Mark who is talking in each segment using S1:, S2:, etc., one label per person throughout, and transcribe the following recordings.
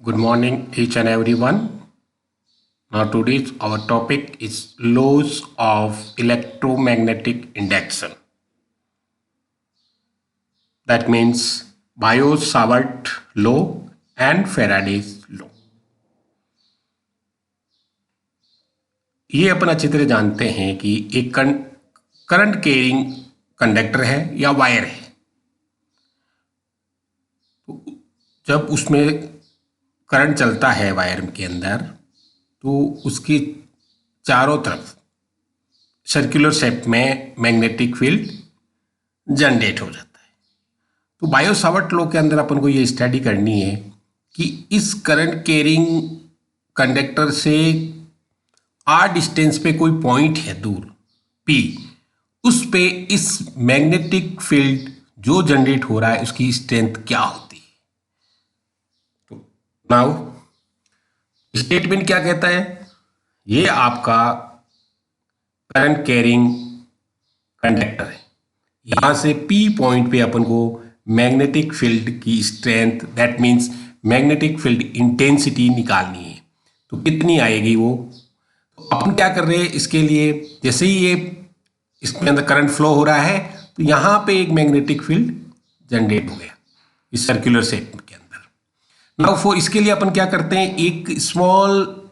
S1: Good morning, each and everyone. Now, today's our topic is laws of electromagnetic induction. That means Biot-Savart law and Faraday's law. ये अपन अच्छी तरह जानते हैं कि एक करंट कैरिंग कंडक्टर है या वायर है। जब उसमें करंट चलता है वायर के अंदर तो उसकी चारों तरफ सर्कुलर शेप में मैग्नेटिक फील्ड जनरेट हो जाता है। तो बायो-सावर्ट लॉ के अंदर अपन को ये स्टडी करनी है कि इस करंट कैरिंग कंडक्टर से आर डिस्टेंस पे कोई पॉइंट है दूर पी, उस पे इस मैग्नेटिक फील्ड जो जनरेट हो रहा है उसकी स्ट्रेंथ क्या होती है। तो नाउ स्टेटमेंट क्या कहता है, ये आपका करंट कैरिंग कंडक्टर है। यहां से पी पॉइंट पे अपन को मैग्नेटिक फील्ड की strength, that means magnetic field intensity निकालनी है। तो कितनी आएगी वो, तो अपन क्या कर रहे हैं इसके लिए, जैसे ही ये इसके अंदर करंट फ्लो हो रहा है तो यहां पे एक मैग्नेटिक फील्ड जनरेट हो गया इस सर्कुलर शेप के अंदर। नाउ फॉर इसके लिए अपन क्या करते हैं, एक स्मॉल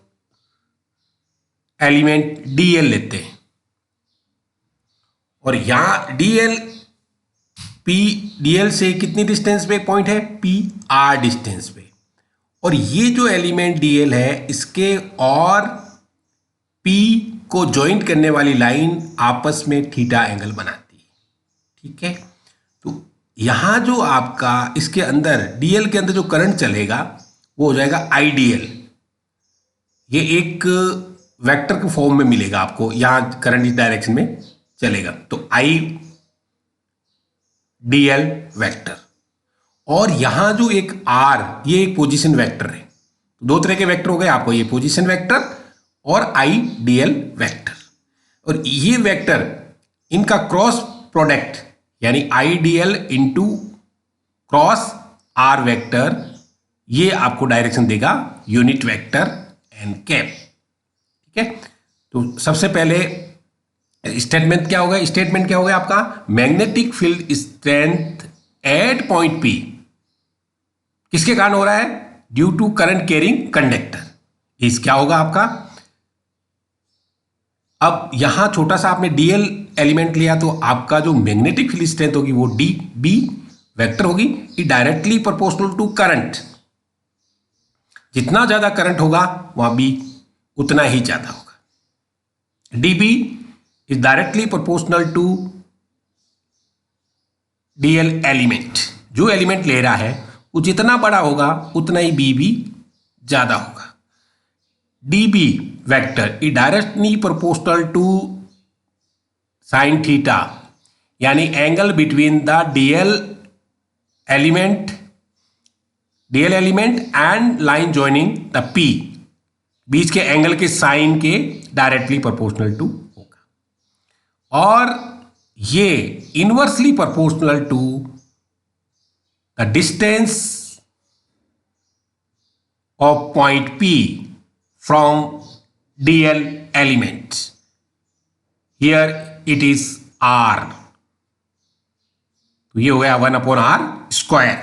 S1: एलिमेंट डीएल लेते हैं और यहां डीएल से कितनी डिस्टेंस पे पॉइंट है, पी आर डिस्टेंस पे। और ये जो एलिमेंट डीएल है इसके और पी को ज्वाइंट करने वाली लाइन आपस में थीटा एंगल बनाती है, ठीक है। तो यहां जो आपका इसके अंदर डीएल के अंदर जो करंट चलेगा वो हो जाएगा आई डीएल। ये एक वेक्टर के फॉर्म में मिलेगा आपको, यहां करंट इस डायरेक्शन में चलेगा तो आई डीएल वेक्टर। और यहां जो एक आर, ये एक पोजीशन वेक्टर है। दो तरह के वेक्टर हो गए आपको, ये पोजीशन वेक्टर और आई डीएल वेक्टर। और ये वेक्टर इनका क्रॉस प्रोडक्ट यानी I dl into cross are vector, ये आपको डायरेक्शन देगा यूनिट वेक्टर एन कैप, ठीक है। तो सबसे पहले स्टेटमेंट क्या होगा, स्टेटमेंट क्या होगा आपका, magnetic field strength at point P किसके कारण हो रहा है, due to current carrying conductor. इस क्या होगा आपका, अब यहां छोटा सा आपने डीएल एलिमेंट लिया तो आपका जो मैग्नेटिक फील्ड स्ट्रेंथ होगी वो डी बी वेक्टर होगी, ये डायरेक्टली प्रोपोर्शनल टू करंट। जितना ज्यादा करंट होगा वहां बी उतना ही ज्यादा होगा। DB is directly proportional to dL element. जो एलिमेंट ले रहा है वो जितना बड़ा होगा उतना ही बी भी ज्यादा होगा। DB vector is directly proportional to sine theta, यानी angle between the dl element and line joining the P, बीच के एंगल के साइन के डायरेक्टली प्रोपोर्शनल टू होगा। और ये inversely proportional to the distance of point P from dL element, here it is R. तो ये हो गया 1/r²।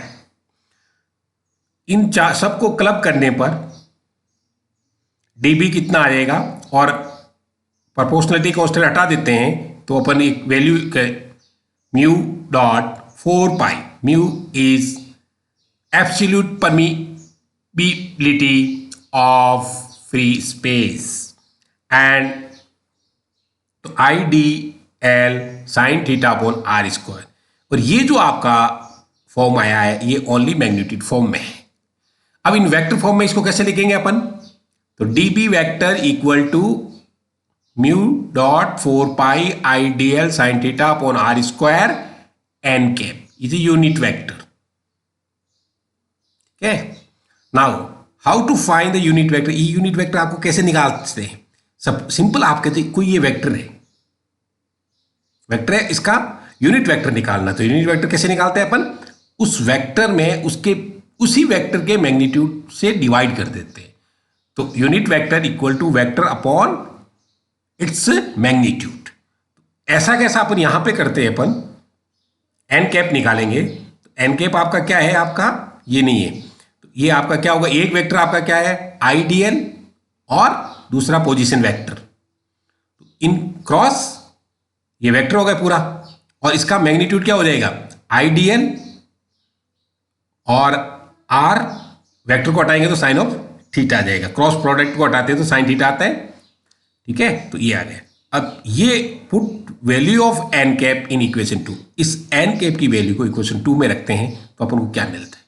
S1: इन सबको क्लब करने पर डीबी कितना आ जाएगा, और प्रोपोर्शनलिटी कांस्टेंट हटा देते हैं तो अपन एक value mu dot 4 pi, mu is absolute permeability of free space and तो I d L sine theta upon r²। और ये जो आपका फॉर्म आया है ये ओनली मैग्नीट्यूड फॉर्म में है। अब इन वेक्टर फॉर्म में इसको कैसे लिखेंगे अपन, तो d B vector equal to mu dot 4 pi I d L sine theta upon r² n cap is a unit vector, ठीक है। Now how to find the unit vector, ये यूनिट वेक्टर आपको कैसे निकालते हैं, सब सिंपल। आप कहते हैं कोई ये वेक्टर है, इसका यूनिट वेक्टर निकालना। तो यूनिट वेक्टर कैसे निकालते हैं अपन, उस वेक्टर में उसके उसी वेक्टर के मैग्नीट्यूड से डिवाइड कर देते हैं। तो unit vector equal to vector upon its magnitude. ऐसा कैसा अपन यहां पे करते हैं, अपन एन कैप निकालेंगे। तो एन कैप आपका क्या है, आपका ये नहीं है, तो ये आपका क्या होगा, एक वेक्टर आपका क्या है, आइडियल और दूसरा पोजीशन वेक्टर। इन क्रॉस ये वेक्टर हो गया पूरा, और इसका मैग्नीट्यूड क्या हो जाएगा, आइडियल और आर वेक्टर को हटाएंगे तो साइन ऑफ थीटा आ जाएगा, क्रॉस प्रोडक्ट को हटाते हैं तो साइन थीटा आता है। ठीक है, तो ये आ गया। अब ये put value of n cap in equation 2, इस एन कैप की वैल्यू को इक्वेशन 2 में रखते हैं तो अपन को क्या मिलता है।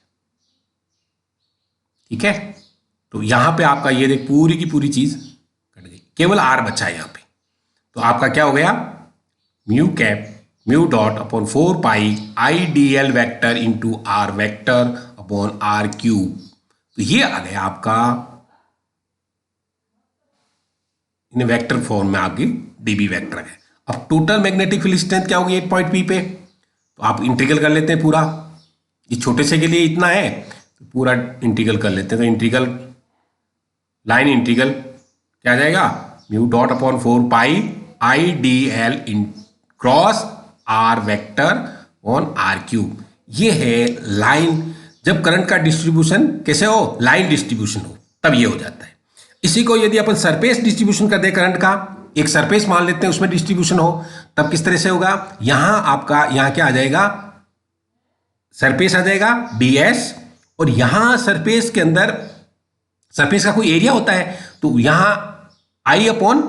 S1: ठीक है, तो यहां पे आपका ये देख पूरी की पूरी चीज कट गई, केवल आर बचा है यहां पे। तो आपका क्या हो गया, mu cap mu dot upon 4 pi I d L vector into R vector upon R cube. तो ये आ गया आपका इन वेक्टर फॉर्म में आपकी डीबी वेक्टर है। अब टोटल मैग्नेटिक फील्ड स्ट्रेंथ क्या होगी 8 पॉइंट पी पे, तो आप इंटीग्रल कर लेते हैं पूरा, ये छोटे से के लिए इतना है तो पूरा इंटीग्रल कर लेते हैं। तो इंटीग्रल लाइन इंटीग्रल क्या आ जाएगा, mu dot upon 4 pi I d L in cross are vector on R cube. ये है लाइन, जब करंट का डिस्ट्रीब्यूशन कैसे हो, लाइन डिस्ट्रीब्यूशन हो, तब ये हो जाता है। इसी को यदि अपन सरफेस डिस्ट्रीब्यूशन कर दे करंट का, एक सरफेस मान लेते हैं उसमें डिस्ट्रीब्यूशन हो, तब किस तरह से होगा, यहां आपका यहां क्या आ जाएगा, सरफेस आ जाएगा ds, और यहां सरफेस के अंदर सरफेस का कोई एरिया होता है तो यहां आई अपॉन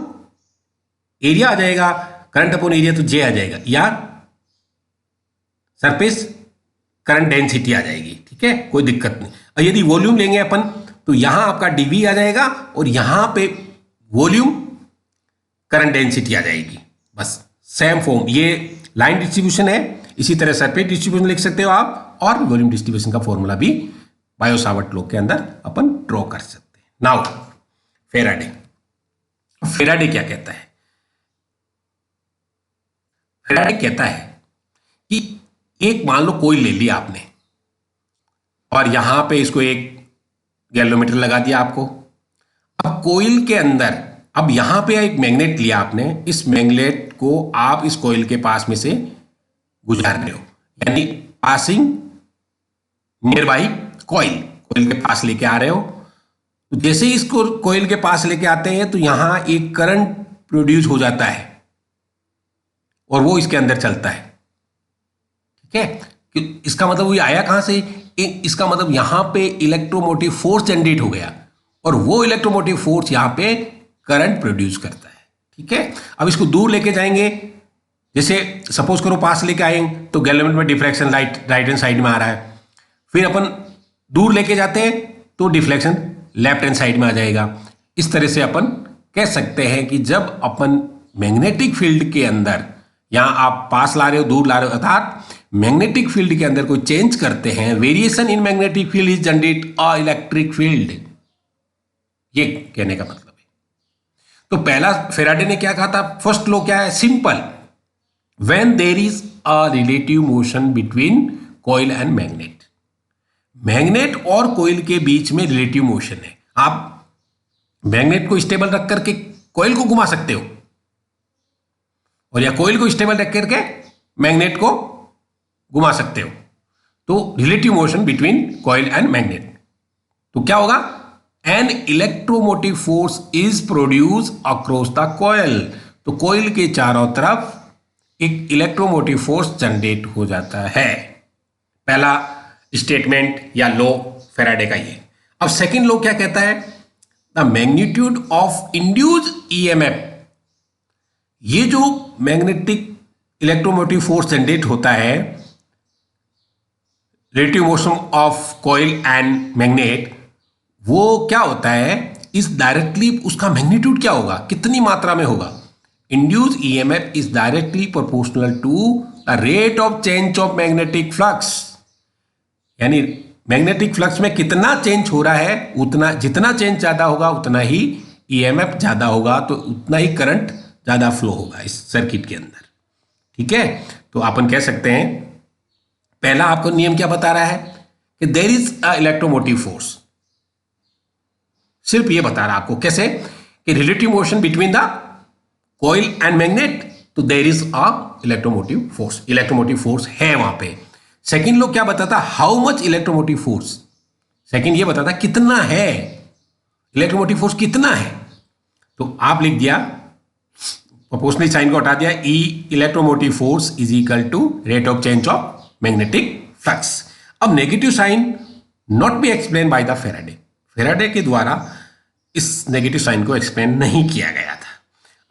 S1: एरिया आ जाएगा, करंट अपॉन एरिया तो जे आ जाएगा, या सरफेस करंट डेंसिटी आ जाएगी। ठीक है, कोई दिक्कत नहीं। और यदि वॉल्यूम लेंगे अपन तो यहां आपका dV आ जाएगा और यहां पे वॉल्यूम करंट डेंसिटी आ जाएगी। बस सेम फॉर्म, ये लाइन डिस्ट्रीब्यूशन है, इसी तरह सरफेस डिस्ट्रीब्यूशन लिख सकते हो आप, और वॉल्यूम डिस्ट्रीब्यूशन का फॉर्मूला भी बायो-सावर्ट लॉ के अंदर अपन ड्रॉ कर सकते हैं। नाउ फेराडे, फेराडे क्या कहता है, फेराडे कहता है कि एक मान लो कोई ले लिया आपने और यहां पे इसको एक गैल्वेनोमीटर लगा दिया आपको। अब कोइल के अंदर, अब यहां पे एक मैग्नेट लिया आपने, इस मैग्नेट को आप इस कोइल के पास में से गुजार रहे हो, यानी passing nearby coil, coil के पास लेके आ रहे हो। तो जैसे ही इसको कोइल के पास लेके आते हैं तो यहां एक करंट प्रोड्यूस हो जाता है और वो इसके अंदर चलता है। ठीक है, कि इसका मतलब ये आया कहां से, इसका मतलब यहां पे इलेक्ट्रोमोटिव फोर्स जनरेट हो गया और वो इलेक्ट्रोमोटिव फोर्स यहां पे करंट प्रोड्यूस करता है। ठीक है, अब इसको दूर लेके जाएंगे, जैसे सपोज करो पास लेके आएंगे तो गैल्वेनोमीटर में डिफ्लेक्शन राइट हैंड साइड में आ रहा है, फिर अपन दूर लेके जाते हैं तो डिफ्लेक्शन लेफ्ट हैंड साइड में आ जाएगा। इस तरह से अपन कह सकते हैं कि जब अपन मैग्नेटिक फील्ड के अंदर, यहां आप पास ला रहे हो दूर ला रहे हो, अर्थात मैग्नेटिक फील्ड के अंदर कोई चेंज करते हैं, variation in magnetic field is generate a electric field, ये कहने का मतलब है। तो पहला फेराडे ने क्या कहा था, फर्स्ट लॉ क्या है, simple, when there is a relative motion between coil and magnet, magnet और कॉइल के बीच में रिलेटिव मोशन है। आप मैग्नेट को स्टेबल रख करके कॉइल को घुमा सकते हो, और या कॉइल को स्टेबल रख करके मैग्नेट को घुमा सकते हो। तो relative motion between coil and magnet, तो क्या होगा, an electromotive force is produce across the coil, तो कॉइल के चारों तरफ एक इलेक्ट्रोमोटिव फोर्स जनरेट हो जाता है। पहला स्टेटमेंट या लॉ फेराडे का ये। अब सेकंड लॉ क्या कहता है, the magnitude of induced EMF, ये जो मैग्नेटिक इलेक्ट्रोमोटिव फोर्स जनरेट होता है, relative motion of coil and magnet, वो क्या होता है, इस डायरेक्टली उसका मैग्नीट्यूड क्या होगा, कितनी मात्रा में होगा, induced EMF is directly proportional to the rate of change of magnetic flux, यानी मैग्नेटिक फ्लक्स में कितना चेंज हो रहा है, उतना जितना चेंज ज्यादा होगा उतना ही ईएमएफ ज्यादा होगा, तो उतना ही करंट ज्यादा फ्लो होगा इस सर्किट के अंदर। ठीक है, तो अपन कह सकते हैं पहला आपको नियम क्या बता रहा है कि there is a electromotive force, सिर्फ ये बता रहा आपको कैसे कि relative motion between the coil and magnet, तो there is a electromotive force है वहां पे। सेकंड लोग क्या बताता, how much electromotive force, second ये बताता कितना है इलेक्ट्रोमोटिव फोर्स, कितना है। तो आप लिख दिया, प्रोपोर्शनल साइन को हटा दिया, e electromotive force is equal to rate of change of magnetic flux. अब negative sign not be explain by the Faraday के द्वारा इस नेगेटिव साइन को एक्सप्लेन नहीं किया गया था।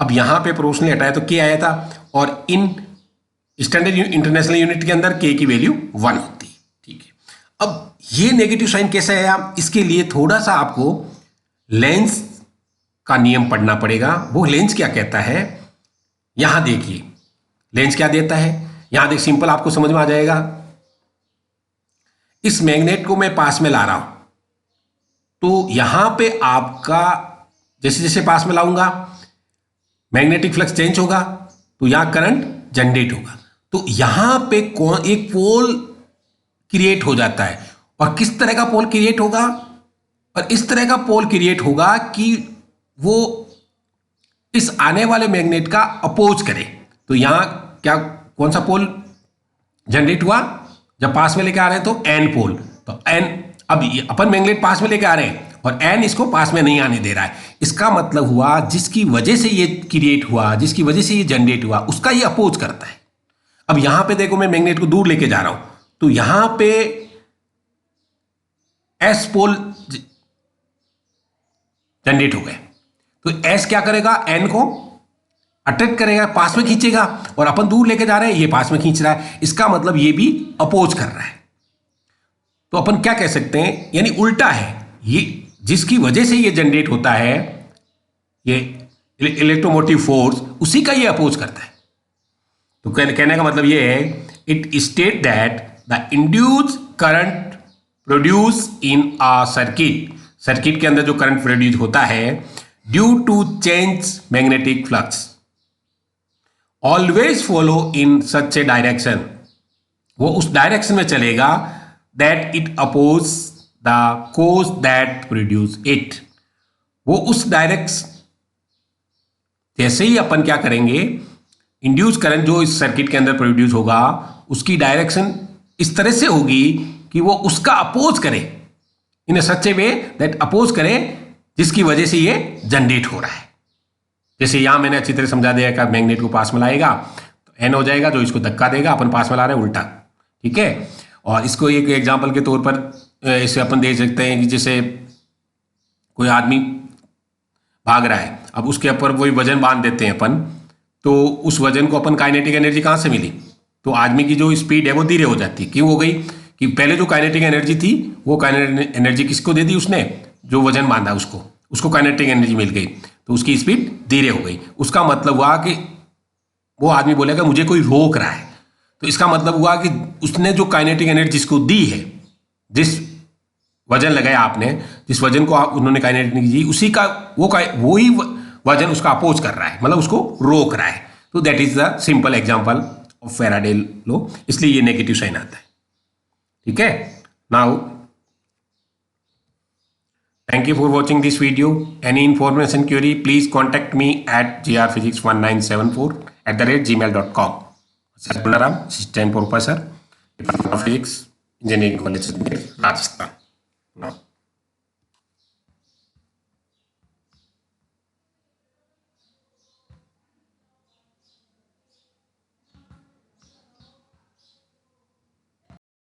S1: अब यहां पे प्रोपोर्शनली हटाया तो के आया था, और इन स्टैंडर्ड इंटरनेशनल यूनिट के अंदर के की वैल्यू 1 होती है, ठीक है। अब ये नेगेटिव साइन कैसे आया, इसके लिए थोड़ा सा आपको लेंस का नियम पढ़ना पड़ेगा। वो लेंस क्या कहता है, यहां देखिए लेंस क्या देता है, यहां देख, सिंपल आपको समझ में आ जाएगा। इस मैग्नेट को मैं पास में ला रहा हूं, तो यहां पे आपका जैसे जैसे पास में लाऊंगा मैग्नेटिक फ्लक्स चेंज होगा, तो यहां करंट जनरेट होगा। तो यहां पे एक पोल क्रिएट हो जाता है, और किस तरह का पोल क्रिएट होगा, और इस तरह का पोल क्रिएट होगा कि वो इस आने वाले मैग्नेट का अपोज करे। तो यहां क्या, कौन सा पोल जनरेट हुआ, जब पास में लेके आ रहे हैं तो एन पोल, तो एन, अब अपन मैग्नेट पास में लेके आ रहे हैं और एन इसको पास में नहीं आने दे रहा है। इसका मतलब हुआ जिसकी वजह से ये क्रिएट हुआ, जिसकी वजह से ये जनरेट हुआ, उसका ये अपोज करता है। अब यहां पे देखो मैं मैग्नेट को दूर लेके जा रहा हूं, तो यहां पे एस पोल जनरेट हो गए, तो एस क्या करेगा, एन को अट्रैक्ट करेगा, पास में खींचेगा, और अपन दूर लेके जा रहे हैं, ये पास में खींच रहा है, इसका मतलब ये भी अपोज कर रहा है। तो अपन क्या कह सकते हैं, यानी उल्टा है, ये जिसकी वजह से ये जनरेट होता है, ये इलेक्ट्रोमोटिव फोर्स, उसी का ये अपोज करता है। तो कहने का मतलब ये है, it state that the induced current produce in a circuit के अंदर जो करंट प्रोड्यूस होता है due to change magnetic flux always follow in such a direction, वो उस डायरेक्शन में चलेगा that it oppose the cause that produce it, वो उस डायरेक्शन, जैसे ही अपन क्या करेंगे, इंड्यूस करंट जो इस सर्किट के अंदर प्रोड्यूस होगा, उसकी डायरेक्शन इस तरह से होगी कि वो उसका अपोज करे, इन ए सच ए वे दैट अपोज करे, जिसकी वजह से ये जनरेट हो रहा है। जैसे यहां मैंने अच्छी तरह समझा दिया कि मैग्नेट को पास में लाएगा तो एन हो जाएगा, जो इसको धक्का देगा, अपन पास में ला रहे हैं उल्टा, ठीक है। और इसको एक एग्जांपल के तौर पर इसे अपन देख सकते हैं कि जैसे कोई आदमी भाग रहा है, अब उसके ऊपर वही वजन बांध देते हैं अपन, तो उस वजन को अपन काइनेटिक एनर्जी कहां से मिली, तो आदमी की जो स्पीड है वो धीरे हो जाती है। क्यों हो गई, कि पहले जो काइनेटिक एनर्जी थी वो काइनेटिक एनर्जी किसको दे दी, उसने जो वजन बांधा उसको काइनेटिक एनर्जी मिल गई, तो उसकी स्पीड धीरे हो गई। उसका मतलब हुआ कि वो आदमी बोलेगा मुझे कोई रोक रहा है, तो इसका मतलब हुआ कि उसने जो काइनेटिक एनर्जी जिसको दी है, जिस वजन लगाया आपने, जिस वजन को उन्होंने काइनेटिक एनर्जी दी, उसी का वही वजन उसका अपोज कर रहा है, मतलब उसको रोक रहा है। तो that is the simple example of Faraday law, इसलिए ये नेगेटिव साइन आता है, ठीक है। Now thank you for watching this video. Any information query, please contact me at grphysics1974@gmail.com. Sir Punaram, Assistant Professor, Department of Physics, Engineering College, Rajasthan.